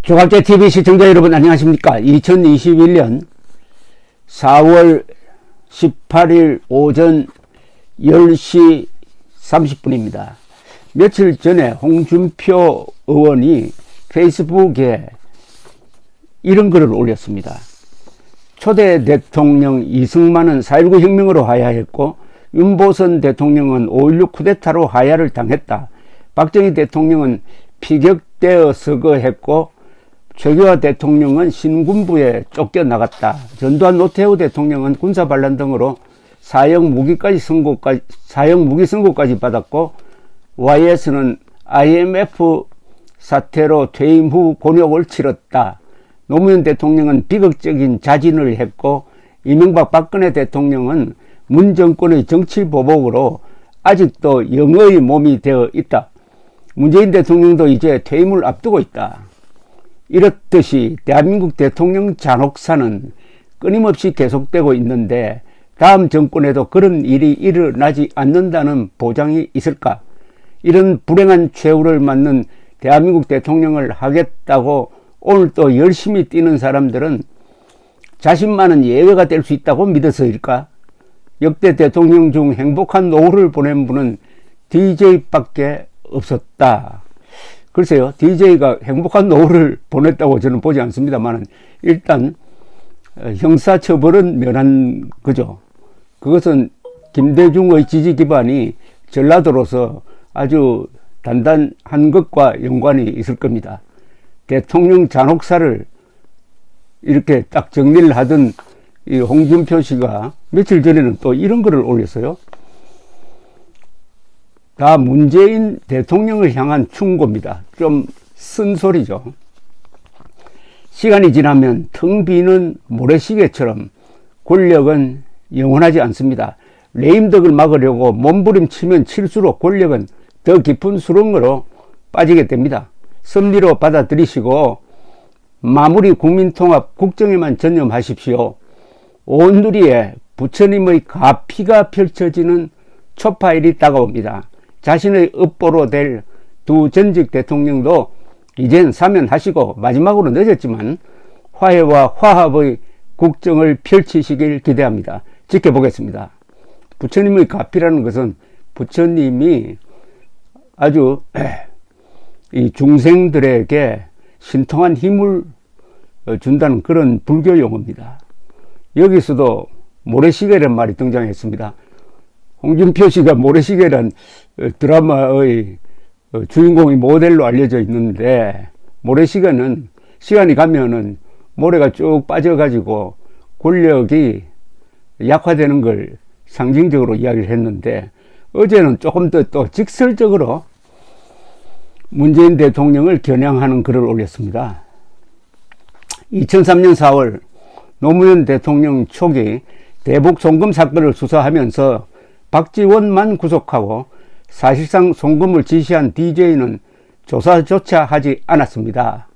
조갑제TV 시청자 여러분 안녕하십니까. 2021년 4월 18일 오전 10시 30분입니다. 며칠 전에 홍준표 의원이 페이스북에 이런 글을 올렸습니다. 초대 대통령 이승만은 4.19 혁명으로 하야했고 윤보선 대통령은 5.16 쿠데타로 하야를 당했다. 박정희 대통령은 피격되어 서거했고 최규하 대통령은 신군부에 쫓겨나갔다. 전두환 노태우 대통령은 군사반란 등으로 사형 무기 선고까지 받았고 YS는 IMF 사태로 퇴임 후 곤욕을 치렀다. 노무현 대통령은 비극적인 자진을 했고 이명박 박근혜 대통령은 문 정권의 정치 보복으로 아직도 영의 몸이 되어 있다. 문재인 대통령도 이제 퇴임을 앞두고 있다. 이렇듯이 대한민국 대통령 잔혹사는 끊임없이 계속되고 있는데 다음 정권에도 그런 일이 일어나지 않는다는 보장이 있을까? 이런 불행한 최후를 맞는 대한민국 대통령을 하겠다고 오늘 또 열심히 뛰는 사람들은 자신만은 예외가 될 수 있다고 믿어서일까? 역대 대통령 중 행복한 노후를 보낸 분은 DJ밖에 없었다. 글쎄요, DJ가 행복한 노후를 보냈다고 저는 보지 않습니다만 일단 형사처벌은 면한 거죠. 그것은 김대중의 지지 기반이 전라도로서 아주 단단한 것과 연관이 있을 겁니다. 대통령 잔혹사를 이렇게 딱 정리를 하던 이 홍준표 씨가 며칠 전에는 또 이런 글을 올렸어요. 다 문재인 대통령을 향한 충고입니다. 좀 쓴소리죠. 시간이 지나면 텅 비는 모래시계처럼 권력은 영원하지 않습니다. 레임덕을 막으려고 몸부림치면 칠수록 권력은 더 깊은 수렁으로 빠지게 됩니다. 섭리로 받아들이시고 마무리 국민통합 국정에만 전념하십시오. 온누리에 부처님의 가피가 펼쳐지는 초파일이 다가옵니다. 자신의 업보로 될 두 전직 대통령도 이젠 사면하시고 마지막으로 늦었지만 화해와 화합의 국정을 펼치시길 기대합니다. 지켜보겠습니다. 부처님의 가피라는 것은 부처님이 아주 이 중생들에게 신통한 힘을 준다는 그런 불교 용어입니다. 여기서도 모래시계라는 말이 등장했습니다. 홍준표 씨가 모래시계란 드라마의 주인공이 모델로 알려져 있는데 모래시계는 시간이 가면은 모래가 쭉 빠져가지고 권력이 약화되는 걸 상징적으로 이야기를 했는데 어제는 조금 더 또 직설적으로 문재인 대통령을 겨냥하는 글을 올렸습니다. 2003년 4월 노무현 대통령 초기 대북 송금 사건을 수사하면서 박지원만 구속하고 사실상 송금을 지시한 DJ는 조사조차 하지 않았습니다.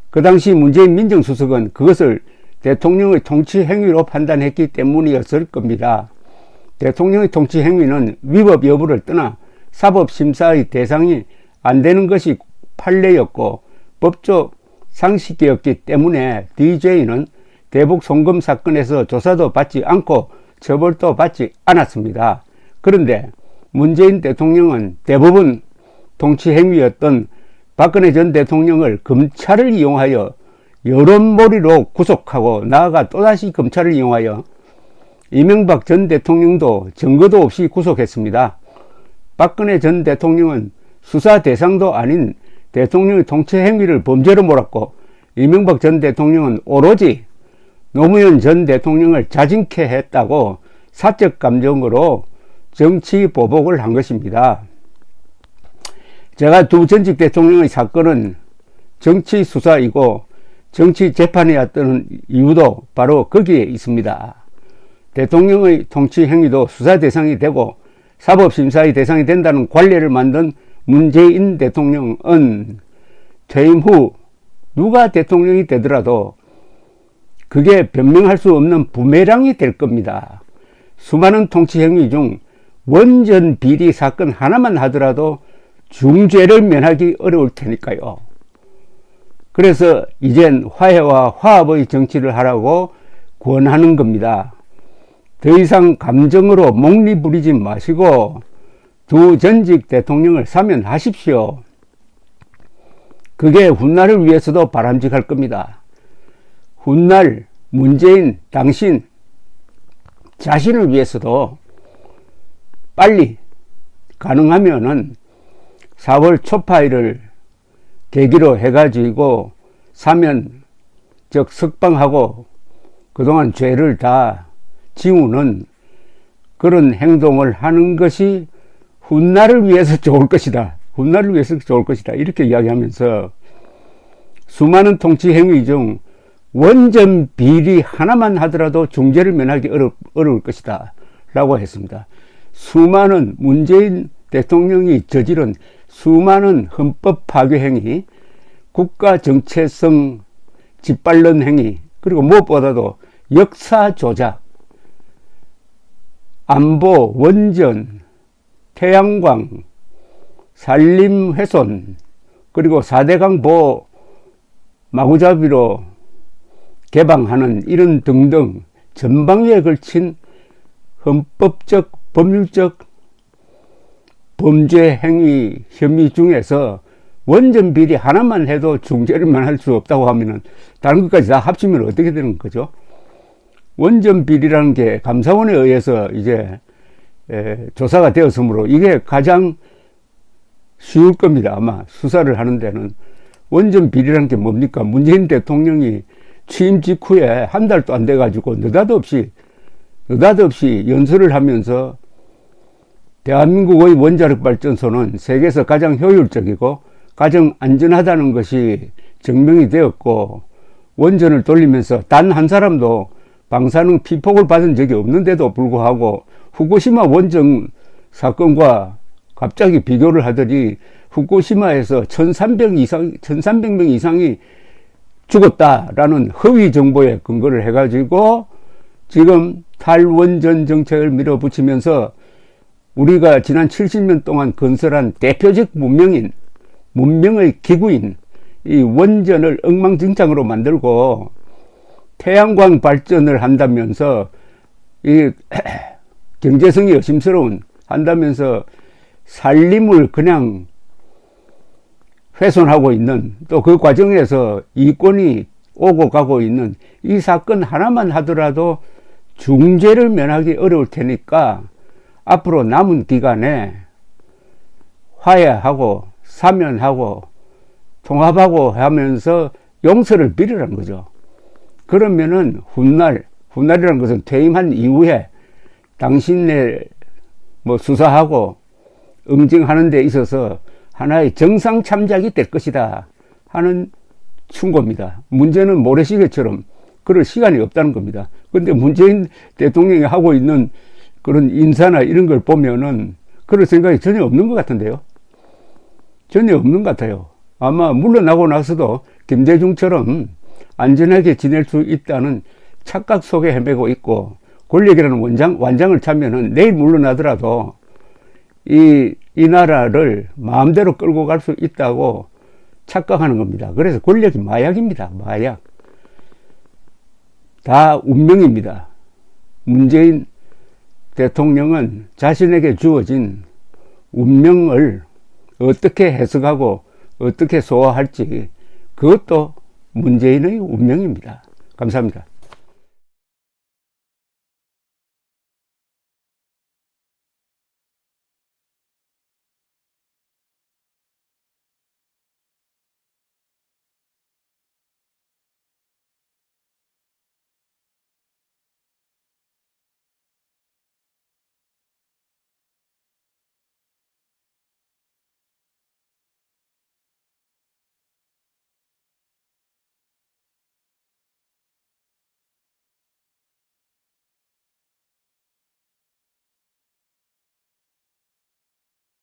그 당시 문재인 민정수석은 그것을 대통령의 통치 행위로 판단했기 때문이었을 겁니다. 대통령의 통치 행위는 위법 여부를 떠나 사법심사의 대상이 안 되는 것이 판례였고 법적 상식이었기 때문에 DJ는 대북 송금 사건에서 조사도 받지 않고 처벌도 받지 않았습니다. 그런데 문재인 대통령은 대부분 통치 행위였던 박근혜 전 대통령을 검찰을 이용하여 여론몰이로 구속하고 나아가 또다시 검찰을 이용하여 이명박 전 대통령도 증거도 없이 구속했습니다. 박근혜 전 대통령은 수사 대상도 아닌 대통령의 통치 행위를 범죄로 몰았고 이명박 전 대통령은 오로지 노무현 전 대통령을 자진케 했다고 사적 감정으로 정치 보복을 한 것입니다. 제가 두 전직 대통령의 사건은 정치 수사이고 정치 재판이었던 이유도 바로 거기에 있습니다. 대통령의 통치 행위도 수사 대상이 되고 사법심사의 대상이 된다는 관례를 만든 문재인 대통령은 퇴임 후 누가 대통령이 되더라도 그게 변명할 수 없는 부메랑이 될 겁니다. 수많은 통치 행위 중 원전 비리 사건 하나만 하더라도 중죄를 면하기 어려울 테니까요. 그래서 이젠 화해와 화합의 정치를 하라고 권하는 겁니다. 더 이상 감정으로 목리 부리지 마시고 두 전직 대통령을 사면하십시오. 그게 훗날을 위해서도 바람직할 겁니다. 훗날 문재인 당신 자신을 위해서도 빨리 가능하면은 4월 초파일을 계기로 해가지고 사면, 즉 석방하고 그동안 죄를 다 지우는 그런 행동을 하는 것이 훗날을 위해서 좋을 것이다. 훗날을 위해서 좋을 것이다. 이렇게 이야기하면서 수많은 통치 행위 중 원전 비리 하나만 하더라도 중죄를 면하기 어려울 것이다 라고 했습니다. 수많은 문재인 대통령이 저지른 수많은 헌법 파괴 행위, 국가 정체성 짓밟는 행위, 그리고 무엇보다도 역사 조작, 안보, 원전, 태양광, 산림 훼손, 그리고 4대강 보호 마구잡이로 개방하는 이런 등등 전방위에 걸친 헌법적, 법률적 범죄 행위 혐의 중에서 원전 비리 하나만 해도 중죄를만 할 수 없다고 하면은 다른 것까지 다 합치면 어떻게 되는 거죠? 원전 비리라는 게 감사원에 의해서 이제 조사가 되었으므로 이게 가장 쉬울 겁니다. 아마 수사를 하는 데는. 원전 비리라는 게 뭡니까? 문재인 대통령이 취임 직후에 한 달도 안 돼가지고 느닷없이 연설을 하면서 대한민국의 원자력 발전소는 세계에서 가장 효율적이고 가장 안전하다는 것이 증명이 되었고, 원전을 돌리면서 단 한 사람도 방사능 피폭을 받은 적이 없는데도 불구하고 후쿠시마 원전 사건과 갑자기 비교를 하더니 후쿠시마에서 1300명 이상이 죽었다라는 허위 정보에 근거를 해가지고 지금 탈원전 정책을 밀어붙이면서 우리가 지난 70년 동안 건설한 대표적 문명의 기구인 이 원전을 엉망진창으로 만들고 태양광 발전을 한다면서 이 경제성이 의심스러운 한다면서 산림을 그냥 훼손하고 있는, 또 그 과정에서 이권이 오고 가고 있는 이 사건 하나만 하더라도 중죄를 면하기 어려울 테니까 앞으로 남은 기간에 화해하고 사면하고 통합하고 하면서 용서를 빌으라는 거죠. 그러면은 훗날이라는 것은 퇴임한 이후에 당신의 수사하고 응징하는 데 있어서 하나의 정상 참작이 될 것이다 하는 충고입니다. 문제는 모래시계처럼 그럴 시간이 없다는 겁니다. 그런데 문재인 대통령이 하고 있는 그런 인사나 이런 걸 보면은 그럴 생각이 전혀 없는 것 같은데요. 전혀 없는 것 같아요. 아마 물러나고 나서도 김대중처럼 안전하게 지낼 수 있다는 착각 속에 헤매고 있고, 권력이라는 완장을 차면은 내일 물러나더라도 이 나라를 마음대로 끌고 갈 수 있다고 착각하는 겁니다. 그래서 권력이 마약입니다. 마약. 다 운명입니다. 문재인 대통령은 자신에게 주어진 운명을 어떻게 해석하고 어떻게 소화할지, 그것도 문재인의 운명입니다. 감사합니다.